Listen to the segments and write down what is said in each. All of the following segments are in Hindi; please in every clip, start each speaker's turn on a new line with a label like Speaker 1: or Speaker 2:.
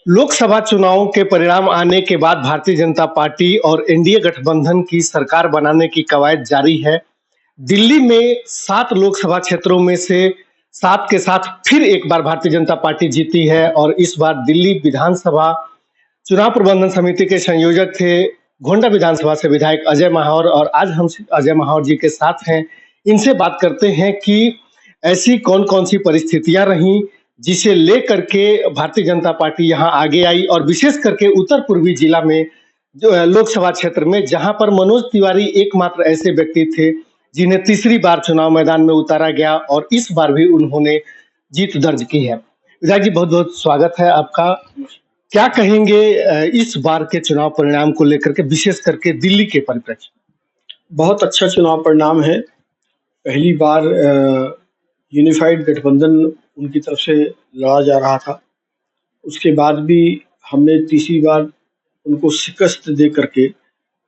Speaker 1: लोकसभा चुनावों के परिणाम आने के बाद भारतीय जनता पार्टी और एनडीए गठबंधन की सरकार बनाने की कवायद जारी है। दिल्ली में 7 लोकसभा क्षेत्रों में से 7 के साथ फिर एक बार भारतीय जनता पार्टी जीती है और इस बार दिल्ली विधानसभा चुनाव प्रबंधन समिति के संयोजक थे गोंडा विधानसभा से विधायक अजय माहौर, और आज हम अजय माहौर जी के साथ हैं। इनसे बात करते हैं कि ऐसी कौन कौन सी परिस्थितियां रहीं जिसे लेकर के भारतीय जनता पार्टी यहाँ आगे आई, और विशेष करके उत्तर पूर्वी जिला में जो लोकसभा क्षेत्र में, जहां पर मनोज तिवारी एकमात्र ऐसे व्यक्ति थे जिन्हें तीसरी बार चुनाव मैदान में उतारा गया और इस बार भी उन्होंने जीत दर्ज की है। विधायक जी, बहुत बहुत स्वागत है आपका। क्या कहेंगे इस बार के चुनाव परिणाम को लेकर के, विशेष करके दिल्ली के परिप्रेक्ष्य?
Speaker 2: बहुत अच्छा चुनाव परिणाम है। पहली बार यूनिफाइड गठबंधन उनकी तरफ से लड़ा जा रहा था। उसके बाद भी हमने तीसरी बार उनको शिकस्त दे करके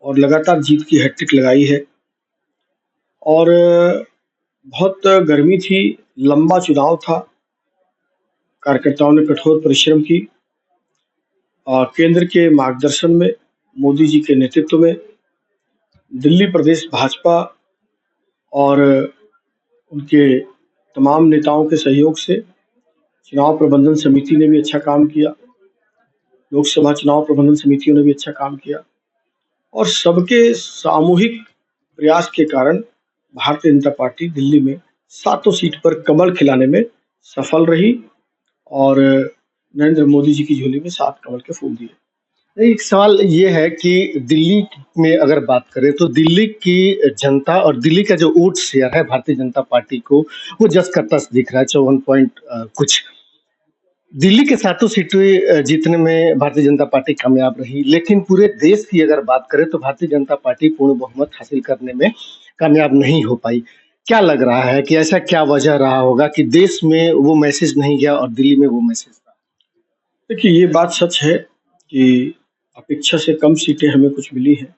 Speaker 2: और लगातार जीत की हैट्रिक लगाई है। और बहुत गर्मी थी, लंबा चुनाव था, कार्यकर्ताओं ने कठोर परिश्रम की। केंद्र के मार्गदर्शन में, मोदी जी के नेतृत्व में, दिल्ली प्रदेश भाजपा और उनके तमाम नेताओं के सहयोग से चुनाव प्रबंधन समिति ने भी अच्छा काम किया, लोकसभा चुनाव प्रबंधन समितियों ने भी अच्छा काम किया, और सबके सामूहिक प्रयास के कारण भारतीय जनता पार्टी दिल्ली में 7 सीट पर कमल खिलाने में सफल रही और नरेंद्र मोदी जी की झोली में 7 कमल के फूल दिए।
Speaker 1: एक सवाल ये है कि दिल्ली में अगर बात करें तो दिल्ली की जनता और दिल्ली का जो वोट शेयर है भारतीय जनता पार्टी को, वो जस का तस दिख रहा है, 54 पॉइंट कुछ। दिल्ली के 7 सीटें जीतने में भारतीय जनता पार्टी कामयाब रही, लेकिन पूरे देश की अगर बात करें तो भारतीय जनता पार्टी पूर्ण बहुमत हासिल करने में कामयाब नहीं हो पाई। क्या लग रहा है कि ऐसा क्या वजह रहा होगा कि देश में वो मैसेज नहीं गया और दिल्ली में वो मैसेज था?
Speaker 2: देखिए, ये बात सच है कि अपेक्षा से कम सीटें हमें कुछ मिली हैं।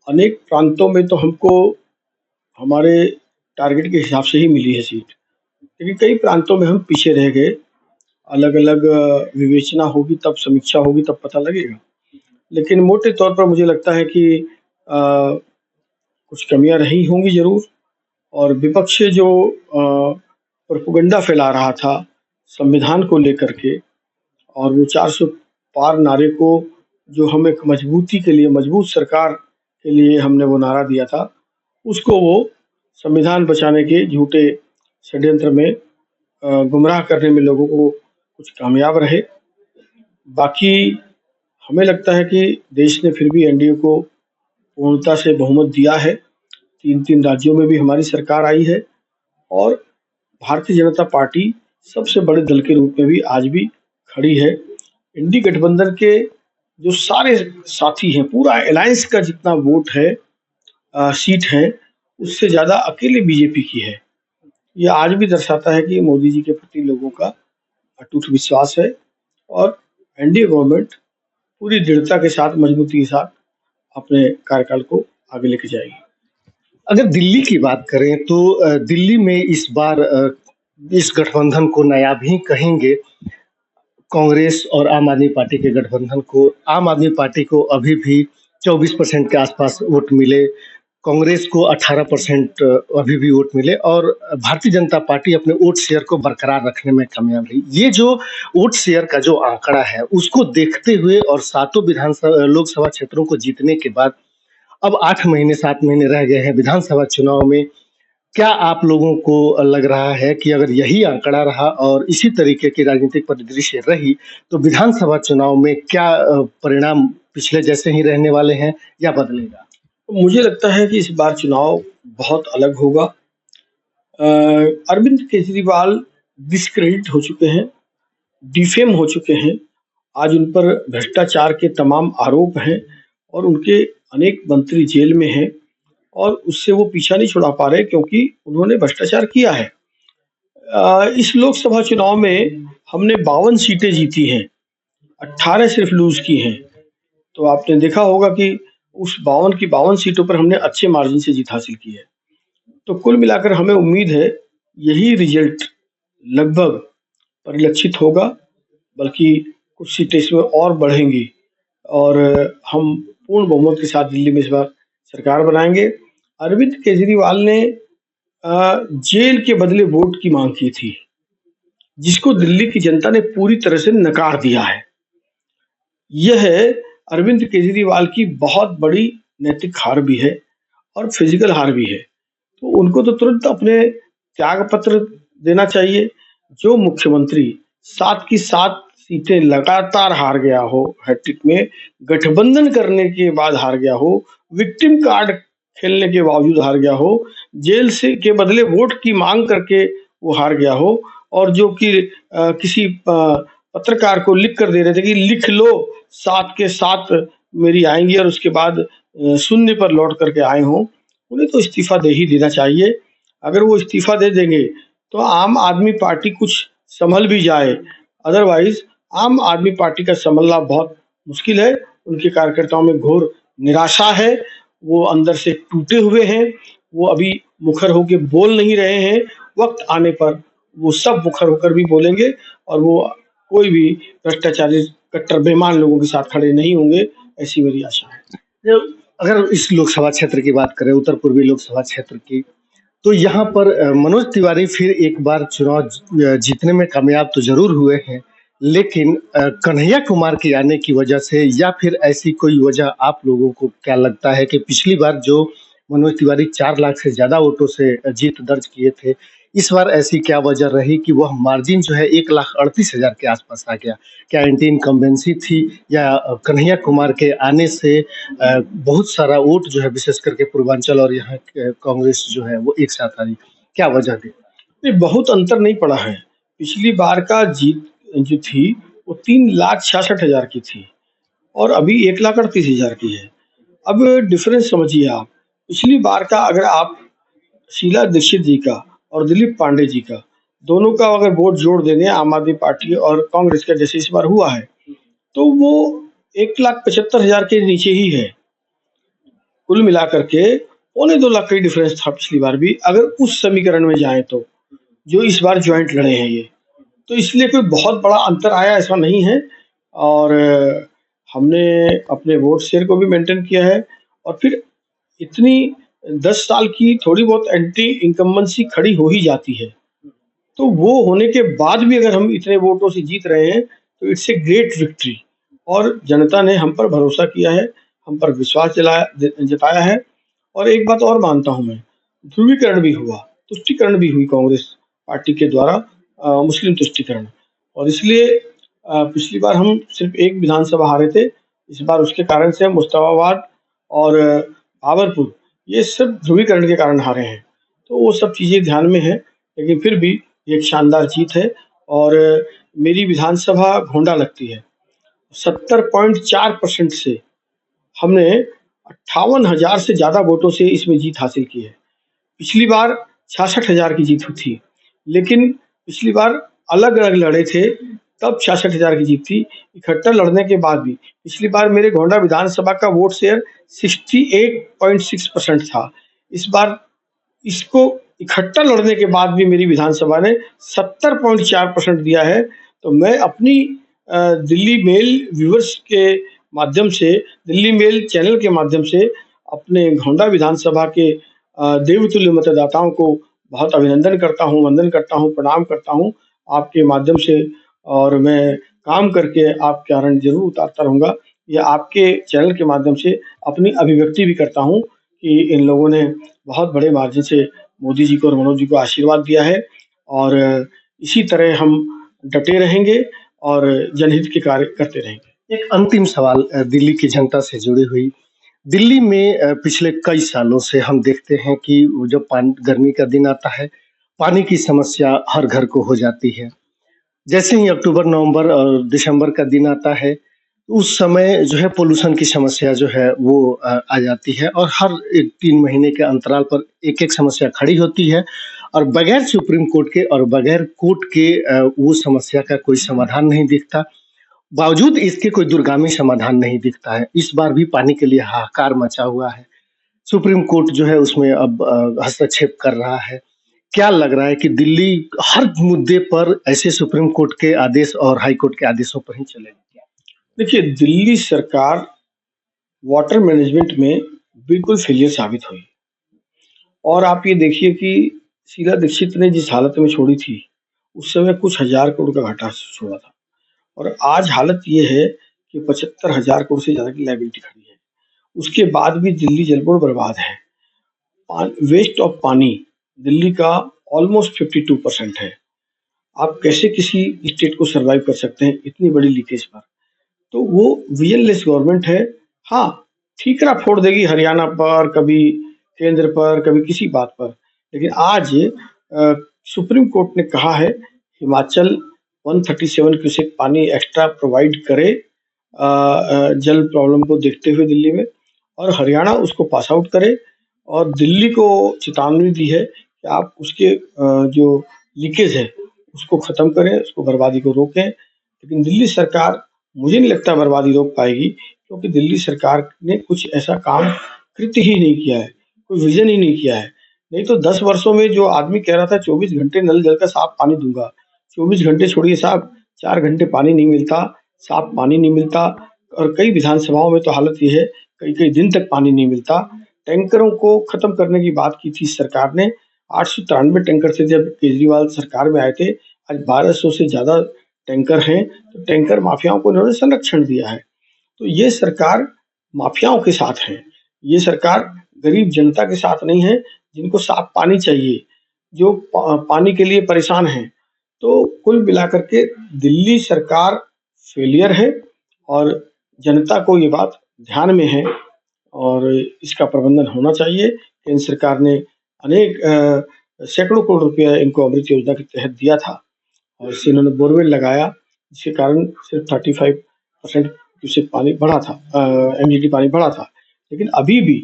Speaker 2: अनेक प्रांतों में तो हमको हमारे टारगेट के हिसाब से ही मिली है सीट, लेकिन कई प्रांतों में हम पीछे रह गए। अलग अलग विवेचना होगी, तब समीक्षा होगी, तब पता लगेगा। लेकिन मोटे तौर पर मुझे लगता है कि कुछ कमियां रही होंगी जरूर, और विपक्ष जो प्रोपेगेंडा फैला रहा था संविधान को लेकर के, और वो 400 पार नारे को जो हम एक मजबूती के लिए, मजबूत सरकार के लिए हमने वो नारा दिया था, उसको वो संविधान बचाने के झूठे षड्यंत्र में गुमराह करने में लोगों को कुछ कामयाब रहे। बाकी हमें लगता है कि देश ने फिर भी एनडीए को पूर्णता से बहुमत दिया है। 3 राज्यों में भी हमारी सरकार आई है, और भारतीय जनता पार्टी सबसे बड़े दल के रूप में भी आज भी खड़ी है। इंडी गठबंधन के जो सारे साथी हैं, पूरा अलायंस का जितना वोट है, सीट है, उससे ज्यादा अकेले बीजेपी की है। ये आज भी दर्शाता है कि मोदी जी के प्रति लोगों का अटूट विश्वास है, और एनडीए गवर्नमेंट पूरी दृढ़ता के साथ, मजबूती के साथ अपने कार्यकाल को आगे लेके जाएगी।
Speaker 1: अगर दिल्ली की बात करें तो दिल्ली में इस बार इस गठबंधन को नायाब ही कहेंगे, कांग्रेस और आम आदमी पार्टी के गठबंधन को। आम आदमी पार्टी को अभी भी 24% के आसपास वोट मिले, कांग्रेस को 18% अभी भी वोट मिले, और भारतीय जनता पार्टी अपने वोट शेयर को बरकरार रखने में कामयाब रही। ये जो वोट शेयर का जो आंकड़ा है, उसको देखते हुए और 7 विधानसभा लोकसभा क्षेत्रों को जीतने के बाद अब 8 महीने 7 महीने रह गए हैं विधानसभा चुनाव में, क्या आप लोगों को लग रहा है कि अगर यही आंकड़ा रहा और इसी तरीके की राजनीतिक परिदृश्य रही तो विधानसभा चुनाव में क्या परिणाम पिछले जैसे ही रहने वाले हैं या बदलेगा?
Speaker 2: तो मुझे लगता है कि इस बार चुनाव बहुत अलग होगा। अरविंद केजरीवाल डिस्क्रेडिट हो चुके हैं, डिफेम हो चुके हैं। आज उन पर भ्रष्टाचार के तमाम आरोप हैं, और उनके अनेक मंत्री जेल में हैं, और उससे वो पीछा नहीं छुड़ा पा रहे, क्योंकि उन्होंने भ्रष्टाचार किया है। इस लोकसभा चुनाव में हमने 52 सीटें जीती हैं, 18 सिर्फ लूज की हैं। तो आपने देखा होगा कि उस 52 की 52 सीटों पर हमने अच्छे मार्जिन से जीत हासिल की है। तो कुल मिलाकर हमें उम्मीद है यही रिजल्ट लगभग परिलक्षित होगा, बल्कि कुछ सीटें इसमें और बढ़ेंगी और हम पूर्ण बहुमत के साथ दिल्ली में इस बार सरकार बनाएंगे। अरविंद केजरीवाल ने जेल के बदले वोट की मांग की थी, जिसको दिल्ली की जनता ने पूरी तरह से नकार दिया है। यह अरविंद केजरीवाल की बहुत बड़ी नैतिक हार भी है और फिजिकल हार भी है। तो उनको तो तुरंत अपने त्याग पत्र देना चाहिए। जो मुख्यमंत्री 7 की 7 सीटें लगातार हार गया हो, हैट्रिक में गठबंधन करने के बाद हार गया हो, विक्टिम कार्ड खेलने के बावजूद हार गया हो, जेल से के बदले वोट की मांग करके वो हार गया हो, और जो कि किसी पत्रकार को लिख कर दे रहे थे कि लिख लो 7 के 7 मेरी आएंगी और उसके बाद शून्य पर लौट करके आए हों, उन्हें तो इस्तीफा दे ही देना चाहिए। अगर वो इस्तीफा दे देंगे तो आम आदमी पार्टी कुछ संभल भी जाए, अदरवाइज आम आदमी पार्टी का संभलना बहुत मुश्किल है। उनके कार्यकर्ताओं में घोर निराशा है, वो अंदर से टूटे हुए हैं, वो अभी मुखर होकर बोल नहीं रहे हैं। वक्त आने पर वो सब मुखर होकर भी बोलेंगे और वो कोई भी भ्रष्टाचारी कट्टर बेईमान लोगों के साथ खड़े नहीं होंगे, ऐसी मेरी आशा है।
Speaker 1: जब अगर इस लोकसभा क्षेत्र की बात करें, उत्तर पूर्वी लोकसभा क्षेत्र की, तो यहाँ पर मनोज तिवारी फिर एक बार चुनाव जीतने में कामयाब तो जरूर हुए हैं, लेकिन कन्हैया कुमार के आने की वजह से या फिर ऐसी कोई वजह आप लोगों को क्या लगता है कि पिछली बार जो मनोज तिवारी 4 लाख से ज्यादा वोटों से जीत दर्ज किए थे, इस बार ऐसी क्या वजह रही कि वह मार्जिन जो है 1,38,000 के आसपास आ गया? क्या एंटी इनकम्बेंसी थी या कन्हैया कुमार के आने से बहुत सारा वोट जो है विशेष करके पूर्वांचल और यहाँ के कांग्रेस जो है वो एक साथ आ रही, क्या वजह थी?
Speaker 2: नहीं, बहुत अंतर नहीं पड़ा है। पिछली बार का जीत जो थी वो 3,66,000 की थी और अभी 1,38,000 की है। अब डिफरेंस समझिए आप। पिछली बार का अगर आप शीला दीक्षित जी का और दिलीप पांडे जी का दोनों का अगर वोट जोड़ देंगे आम आदमी पार्टी और कांग्रेस का, जैसे इस बार हुआ है, तो वो 1,75,000 के नीचे ही है। कुल मिलाकर के 1,25,000 का ही डिफरेंस था पिछली बार भी, अगर उस समीकरण में जाएं तो, जो इस बार ज्वाइंट लड़े हैं ये। तो इसलिए कोई बहुत बड़ा अंतर आया ऐसा नहीं है और हमने अपने वोट शेयर को भी मेंटेन किया है और फिर इतनी 10 साल की थोड़ी बहुत एंटी इनकम्बेंसी खड़ी हो ही जाती है। तो वो होने के बाद भी अगर हम इतने वोटों से जीत रहे हैं तो इट्स ए ग्रेट विक्ट्री और जनता ने हम पर भरोसा किया है, हम पर विश्वास जताया है। और एक बात और मानता हूं मैं, ध्रुवीकरण भी हुआ, तुष्टिकरण भी हुई कांग्रेस पार्टी के द्वारा, मुस्लिम तुष्टिकरण, और इसलिए पिछली बार हम सिर्फ एक विधानसभा हारे थे, इस बार उसके कारण से मुश्ताबाद और भावरपुर ये सब ध्रुवीकरण के कारण हारे हैं। तो वो सब चीज़ें ध्यान में है, लेकिन फिर भी एक शानदार जीत है और मेरी विधानसभा घोंडा लगती है। 70.4% से हमने 58,000 से ज़्यादा वोटों से इसमें जीत हासिल की है। पिछली बार 66,000 की जीत हुई थी, लेकिन पिछली बार अलग-अलग लड़े थे, तब 66,000 की जीत थी। इकट्ठा लड़ने के बाद भी पिछली बार मेरे गोंडा विधानसभा का वोट शेयर 68.6% था। इस बार इसको इकट्ठा लड़ने के बाद भी मेरी विधानसभा ने 70.4% दिया है। तो मैं अपनी दिल्ली मेल व्यूअर्स के माध्यम से, दिल्ली मेल चैनल के माध्यम से अपने गोंडा विधानसभा के देवतुल्य मतदाताओं को बहुत अभिनंदन करता हूँ, वंदन करता हूँ, प्रणाम करता हूँ आपके माध्यम से, और मैं काम करके आपके कारण जरूर उतारता रहूँगा। या आपके चैनल के माध्यम से अपनी अभिव्यक्ति भी करता हूँ कि इन लोगों ने बहुत बड़े मार्जिन से मोदी जी को और मनोज जी को आशीर्वाद दिया है और इसी तरह हम डटे रहेंगे और जनहित के कार्य करते रहेंगे।
Speaker 1: एक अंतिम सवाल दिल्ली की जनता से जुड़ी हुई। दिल्ली में पिछले कई सालों से हम देखते हैं कि जब गर्मी का दिन आता है, पानी की समस्या हर घर को हो जाती है। जैसे ही अक्टूबर, नवंबर और दिसंबर का दिन आता है, उस समय जो है पोल्यूशन की समस्या जो है वो आ जाती है और हर 3 महीने के अंतराल पर एक-एक समस्या खड़ी होती है और बगैर सुप्रीम कोर्ट के और बगैर कोर्ट के वो समस्या का कोई समाधान नहीं दिखता। बावजूद इसके कोई दूरगामी समाधान नहीं दिखता है। इस बार भी पानी के लिए हाहाकार मचा हुआ है। सुप्रीम कोर्ट जो है उसमें अब हस्तक्षेप कर रहा है। क्या लग रहा है कि दिल्ली हर मुद्दे पर ऐसे सुप्रीम कोर्ट के आदेश और हाई कोर्ट के आदेशों पर ही चलेगी?
Speaker 2: देखिए, दिल्ली सरकार वाटर मैनेजमेंट में बिल्कुल फेलियर साबित हुई और आप ये देखिए कि शीला दीक्षित ने जिस हालत में छोड़ी थी, उस समय कुछ हज़ार करोड़ का घाटा छोड़ा था और आज हालत ये है कि 75,000 करोड़ से ज़्यादा की लायबिलिटी खड़ी है। उसके बाद भी दिल्ली जल बोर्ड बर्बाद है। वेस्ट ऑफ पानी दिल्ली का ऑलमोस्ट 52% है। आप कैसे किसी स्टेट को सर्वाइव कर सकते हैं इतनी बड़ी लीकेज पर? तो वो विजनलेस गवर्नमेंट है। हाँ, ठीकरा फोड़ देगी हरियाणा पर, कभी केंद्र पर, कभी किसी बात पर। लेकिन आज सुप्रीम कोर्ट ने कहा है हिमाचल 137 क्यूसेक पानी एक्स्ट्रा प्रोवाइड करे जल प्रॉब्लम को देखते हुए दिल्ली में, और हरियाणा उसको पास आउट करे और दिल्ली को चेतावनी दी है कि आप उसके जो लीकेज है उसको खत्म करें, उसको बर्बादी को रोकें। लेकिन दिल्ली सरकार मुझे नहीं लगता बर्बादी रोक पाएगी, क्योंकि दिल्ली सरकार ने कुछ ऐसा काम कृत्य ही नहीं किया है, कोई विजन ही नहीं किया है। नहीं तो 10 वर्षों में जो आदमी कह रहा था 24 घंटे नल जल का साफ पानी दूंगा, 24 घंटे छोड़िए साहब, 4 घंटे पानी नहीं मिलता, साफ पानी नहीं मिलता। और कई विधानसभाओं में तो हालत ये है, कई कई दिन तक पानी नहीं मिलता। टैंकरों को खत्म करने की बात की थी सरकार ने, 893 टैंकर थे जब केजरीवाल सरकार में आए थे, आज 1200 से ज्यादा टैंकर हैं। तो टैंकर माफियाओं को इन्होंने संरक्षण दिया है। तो ये सरकार माफियाओं के साथ है, ये सरकार गरीब जनता के साथ नहीं है, जिनको साफ पानी चाहिए, जो पानी के लिए परेशान हैं। तो कुल मिलाकर के दिल्ली सरकार फेलियर है और जनता को ये बात ध्यान में है और इसका प्रबंधन होना चाहिए। केंद्र सरकार ने अनेक सैकड़ों करोड़ रुपया इनको अमृत योजना के तहत दिया था और इससे इन्होंने बोरवेल लगाया, जिसके कारण सिर्फ 35% क्यूसेक पानी बढ़ा था, एमजीडी पानी बढ़ा था। लेकिन अभी भी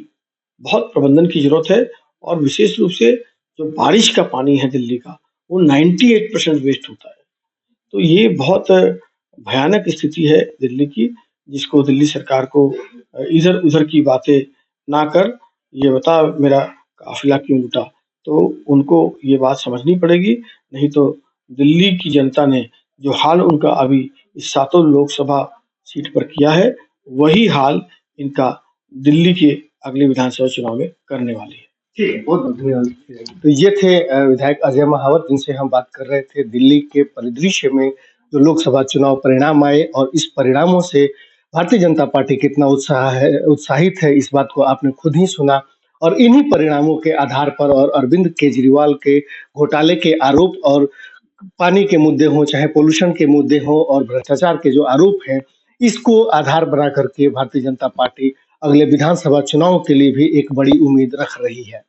Speaker 2: बहुत प्रबंधन की जरूरत है और विशेष रूप से जो बारिश का पानी है दिल्ली का, वो 98% वेस्ट होता है। तो ये बहुत भयानक स्थिति है दिल्ली की, जिसको दिल्ली सरकार को इधर-उधर की बातें ना कर ये बता मेरा काफिला क्यों लूटा, तो उनको ये बात समझनी पड़ेगी। नहीं तो दिल्ली की जनता ने जो हाल उनका अभी इस सातों लोकसभा सीट पर किया है, वही हाल इनका दिल्ली के अगले विधानसभा चुनाव में करने वाली है।
Speaker 1: ठीक है, बहुत-बहुत धन्यवाद। तो ये थे विधायक अजय महावत, जिनसे हम बात कर रहे थे दिल्ली के परिदृश्य में जो लोकसभा चुनाव परिणाम आए और इस परिणामों से भारतीय जनता पार्टी कितना उत्साहित है, इस बात को आपने खुद ही सुना। और इन्हीं परिणामों के आधार पर और अरविंद केजरीवाल के घोटाले के आरोप और पानी के मुद्दे हों, चाहे पॉल्यूशन के मुद्दे हों और भ्रष्टाचार के जो आरोप हैं, इसको आधार बना करके भारतीय जनता पार्टी अगले विधानसभा चुनाव के लिए भी एक बड़ी उम्मीद रख रही है।